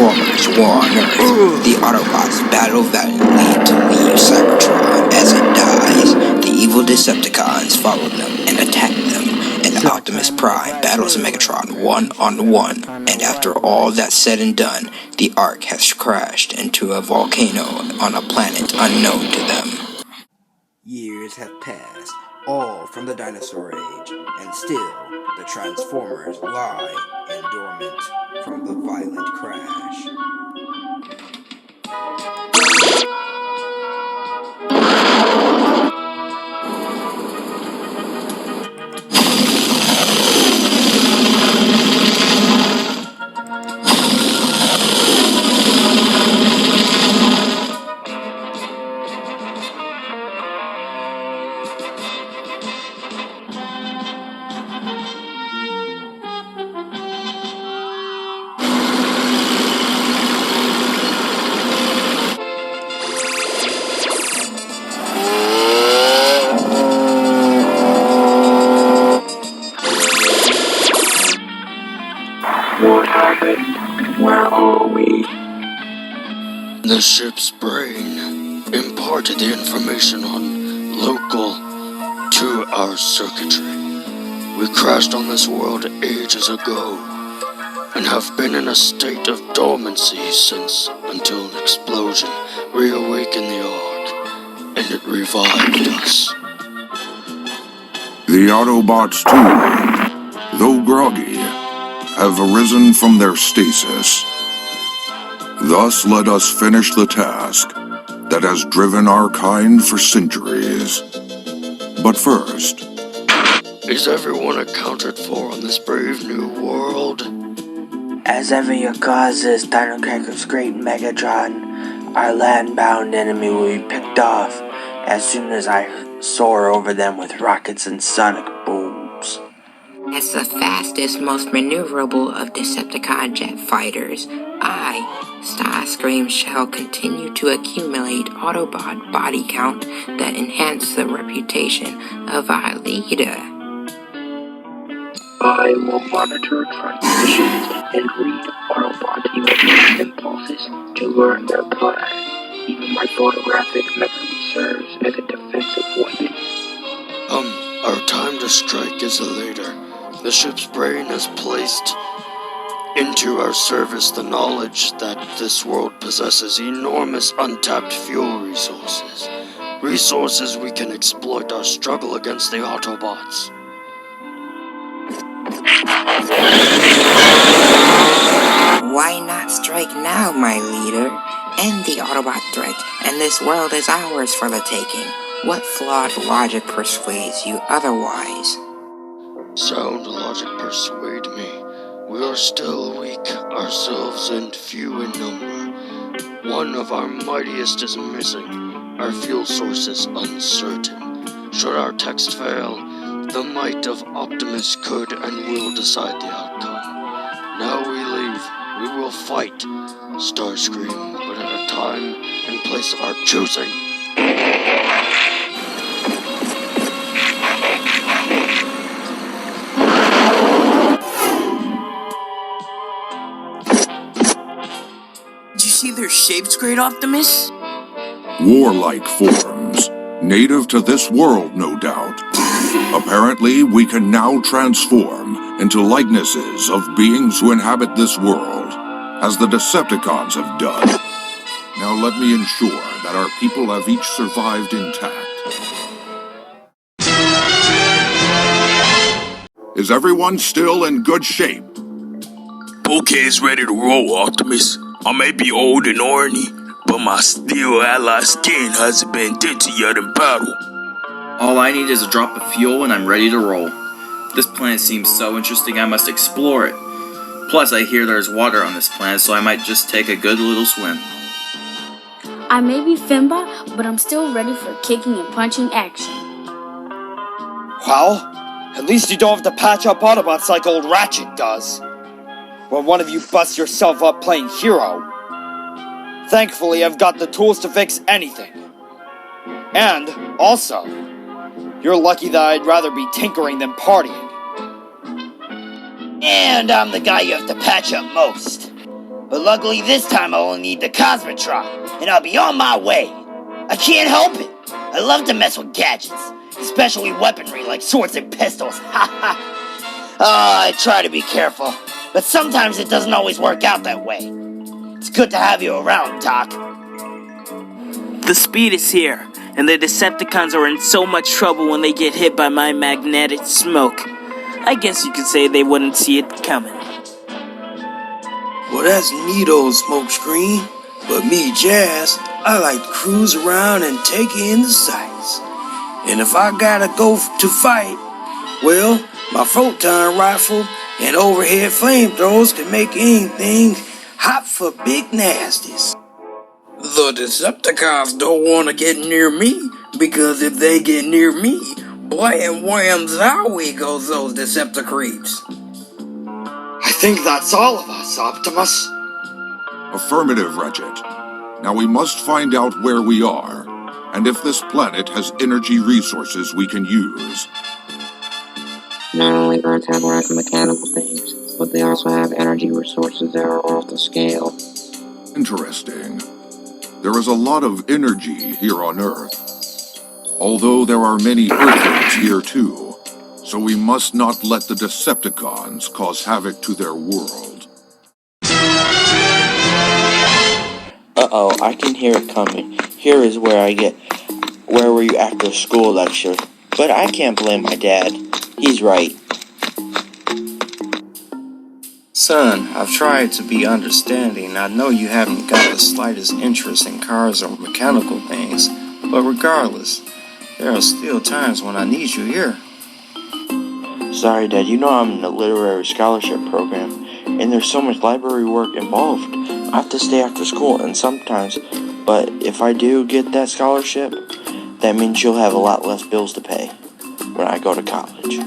Transformers War on Earth, the Autobots battle valiantly to leave Cybertron. As it dies, the evil Decepticons follow them and attack them, and Optimus Prime battles Megatron one-on-one. And after all that's said and done, the Ark has crashed into a volcano on a planet unknown to them. Years have passed, all from the dinosaur age, and still the Transformers lie in dormant from the violent crash. What happened? Where are we? The ship's brain imparted the information on local to our circuitry. We crashed on this world ages ago and have been in a state of dormancy since until an explosion reawakened the Ark and it revived us. The Autobots too, though groggy, have arisen from their stasis. Thus let us finish the task that has driven our kind for centuries. But first, is everyone accounted for on this brave new world? As ever your cause is, Dino Cracker's great Megatron, our land-bound enemy will be picked off as soon as I soar over them with rockets and sonic booms. As the fastest, most maneuverable of Decepticon jet fighters, I, Starscream, shall continue to accumulate Autobot body count that enhance the reputation of our leader. I will monitor transmissions and read Autobot emotional impulses to learn their plan. Even my photographic memory serves as a defensive weapon. Our time to strike is later. The ship's brain has placed into our service the knowledge that this world possesses enormous untapped fuel resources. Resources we can exploit our struggle against the Autobots. Why not strike now, my leader? End the Autobot threat, and this world is ours for the taking. What flawed logic persuades you otherwise? Sound logic persuade me. We are still weak, ourselves and few in number. One of our mightiest is missing. Our fuel source is uncertain. Should our text fail, the might of Optimus could and will decide the outcome. Now we leave. We will fight, Starscream, but at a time and place of our choosing. Did you see their shapes, Great Optimus? warlike forms, native to this world, no doubt. Apparently, we can now transform into likenesses of beings who inhabit this world, as the Decepticons have done. Now let me ensure that our people have each survived intact. Is everyone still in good shape? Poke's ready to roll, Optimus. I may be old and orny, but my steel ally skin hasn't been dented yet in battle. All I need is a drop of fuel and I'm ready to roll. This planet seems so interesting I must explore it. Plus I hear there's water on this planet, so I might just take a good little swim. I may be Finba, but I'm still ready for kicking and punching action. Well, at least you don't have to patch up Autobots like old Ratchet does. When one of you busts yourself up playing hero. Thankfully, I've got the tools to fix anything. And, also, you're lucky that I'd rather be tinkering than partying. And I'm the guy you have to patch up most. But luckily this time I'll only need the Cosmotron, and I'll be on my way. I can't help it. I love to mess with gadgets, especially weaponry like swords and pistols. I try to be careful, but sometimes it doesn't always work out that way. It's good to have you around, Doc. The speed is here, and the Decepticons are in so much trouble when they get hit by my magnetic smoke. I guess you could say they wouldn't see it coming. Well, that's neato, Smokescreen. But me, Jazz, I like to cruise around and take in the sights. And if I gotta go to fight, well, my photon rifle and overhead flamethrowers can make anything hot for big nasties. The Decepticons don't want to get near me, because if they get near me, blam wham zowie goes those Decepticreeps. I think that's all of us, Optimus. Affirmative, Ratchet. Now we must find out where we are, and if this planet has energy resources we can use. Not only birds have rare mechanical things, but they also have energy resources that are off the scale. Interesting. There is a lot of energy here on Earth. Although there are many Earthlings here too, so we must not let the Decepticons cause havoc to their world. Uh-oh, I can hear it coming. Here is where I get where were you after school lecture. But I can't blame my dad. He's right. Son, I've tried to be understanding. I know you haven't got the slightest interest in cars or mechanical things, but regardless, there are still times when I need you here. Sorry, Dad. You know I'm in the literary scholarship program, and there's so much library work involved. I have to stay after school, and sometimes, but if I do get that scholarship, that means you'll have a lot less bills to pay when I go to college.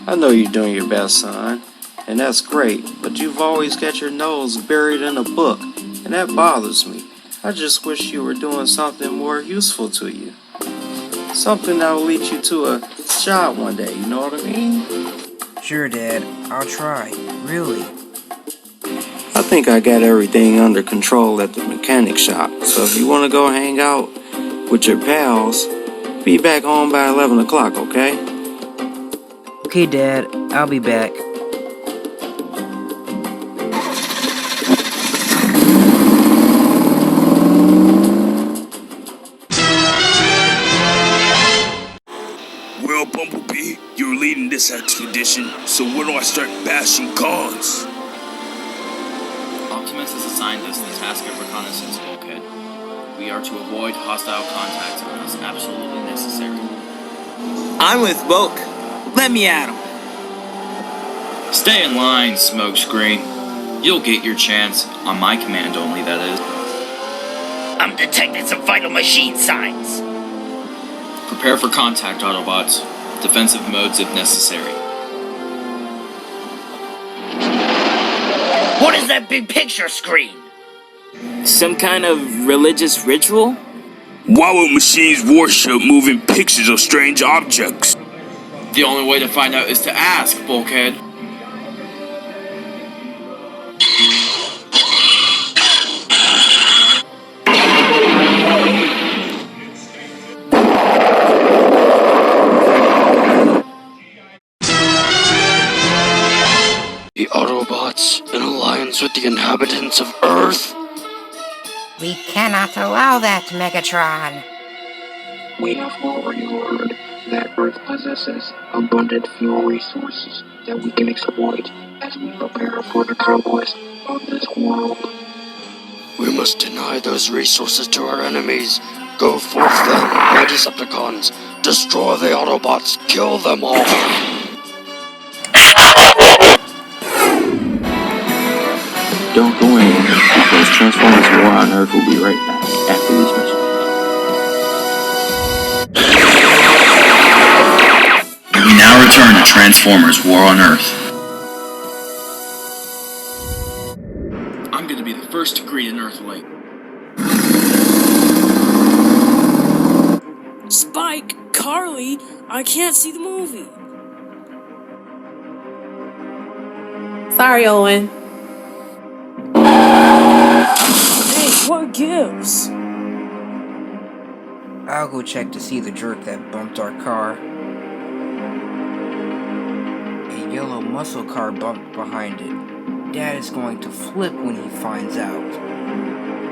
I know you're doing your best, son, and that's great, but you've always got your nose buried in a book, and that bothers me. I just wish you were doing something more useful to you. Something that will lead you to a job one day, you know what I mean? Sure, Dad. I'll try. Really. I think I got everything under control at the mechanic shop, so if you want to go hang out with your pals, be back home by 11 o'clock, okay? Okay, Dad. I'll be back. Well, Bumblebee, you're leading this expedition, so when do I start bashing cons? Optimus has assigned us the task of reconnaissance, Bulkhead. We are to avoid hostile contact unless absolutely necessary. I'm with Bulk. Let me at him. Stay in line, Smokescreen. You'll get your chance, on my command only, that is. I'm detecting some vital machine signs. Prepare for contact, Autobots. Defensive modes if necessary. What is that big picture screen? Some kind of religious ritual? Why would machines worship moving pictures of strange objects? The only way to find out is to ask, Bulkhead. The Autobots in alliance with the inhabitants of Earth? We cannot allow that, Megatron. We have already learned that Earth possesses abundant fuel resources that we can exploit as we prepare for the conquest of this world. We must deny those resources to our enemies. Go forth then, my Decepticons. Destroy the Autobots. Kill them all. Don't go anywhere, because Transformers War on Earth will be right back after these messages. We now return to Transformers War on Earth. I'm gonna be the first to greet an Earthling. Spike, Carly, I can't see the movie. Sorry, Owen. What gives? I'll go check to see the jerk that bumped our car. A yellow muscle car bumped behind it. Dad is going to flip when he finds out.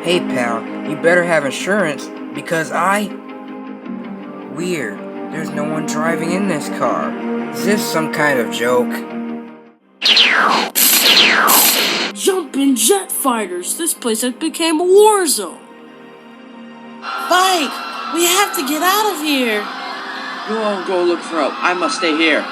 Hey pal, you better have insurance, because Weird, there's no one driving in this car. Is this some kind of joke? Jumping jet fighters! This place has become a war zone! Mike, we have to get out of here. You all go look for help. I must stay here.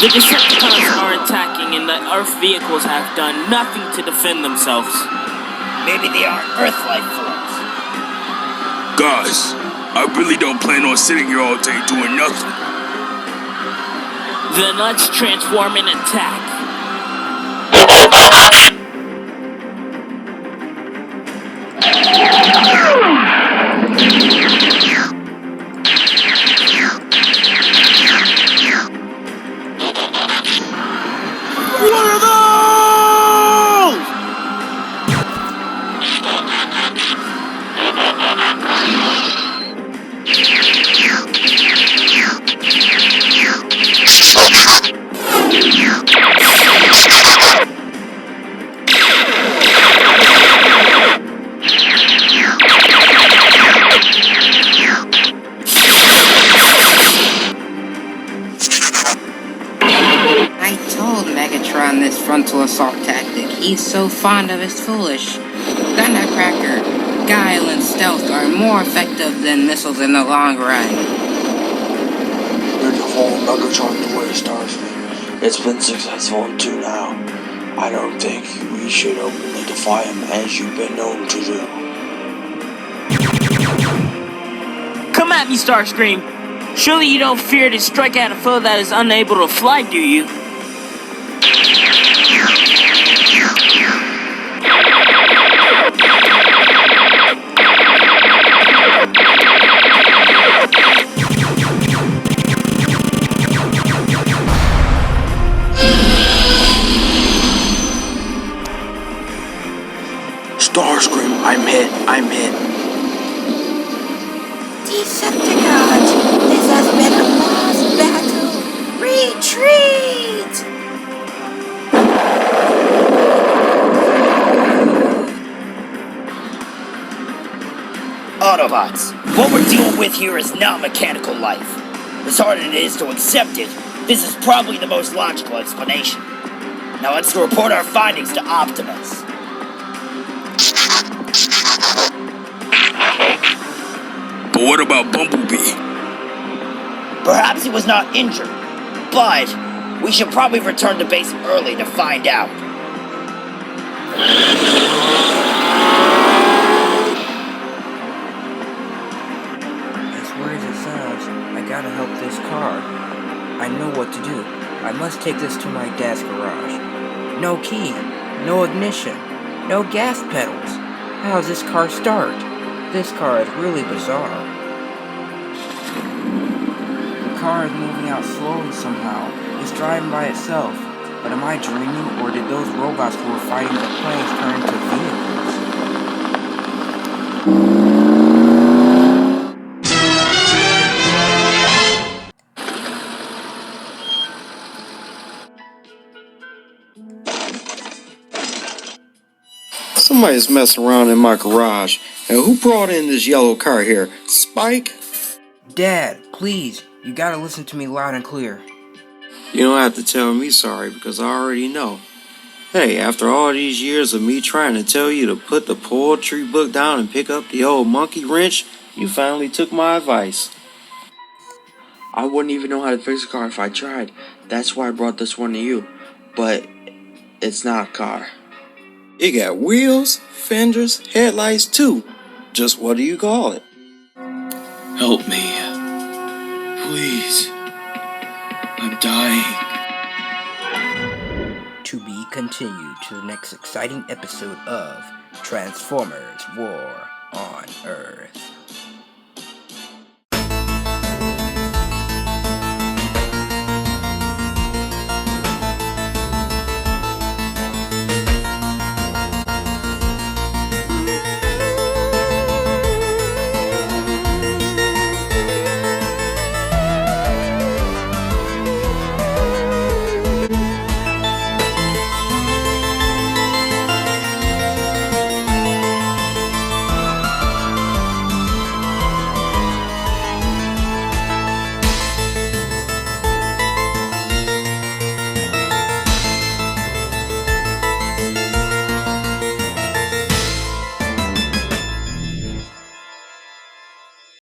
The Decepticons are attacking and the Earth vehicles have done nothing to defend themselves. Maybe they aren't Earth life forms. Guys, I really don't plan on sitting here all day doing nothing. Then let's transform and attack. What are those? I told Megatron this frontal assault tactic. He's so fond of his foolish. Thundercracker, guile, and stealth are more effective than missiles in the long run. You're to follow Megatron the way, Starscream. It's been successful in 2 now. I don't think we should openly defy him as you've been known to do. Come at me, Starscream. Surely you don't fear to strike at a foe that is unable to fly, do you? Starscream, I'm hit. Decepticons, this has been a lost battle. Retreat! Autobots, what we're dealing with here is not mechanical life. As hard as it is to accept it, this is probably the most logical explanation. Now let's report our findings to Optimus. But what about Bumblebee? Perhaps he was not injured, but we should probably return to base early to find out. As weird as it sounds, I gotta help this car. I know what to do. I must take this to my dad's garage. No key, no ignition, no gas pedals. How does this car start? This car is really bizarre. The car is moving out slowly somehow. It's driving by itself. But am I dreaming, or did those robots who were fighting the planes turn into vehicles? Somebody's messing around in my garage. And who brought in this yellow car here? Spike? Dad, please, you gotta listen to me loud and clear. You don't have to tell me sorry because I already know. Hey, after all these years of me trying to tell you to put the poetry book down and pick up the old monkey wrench, you finally took my advice. I wouldn't even know how to fix a car if I tried. That's why I brought this one to you. But it's not a car. It got wheels, fenders, headlights too. Just what do you call it? Help me. Please. I'm dying. To be continued to the next exciting episode of Transformers War. on Earth.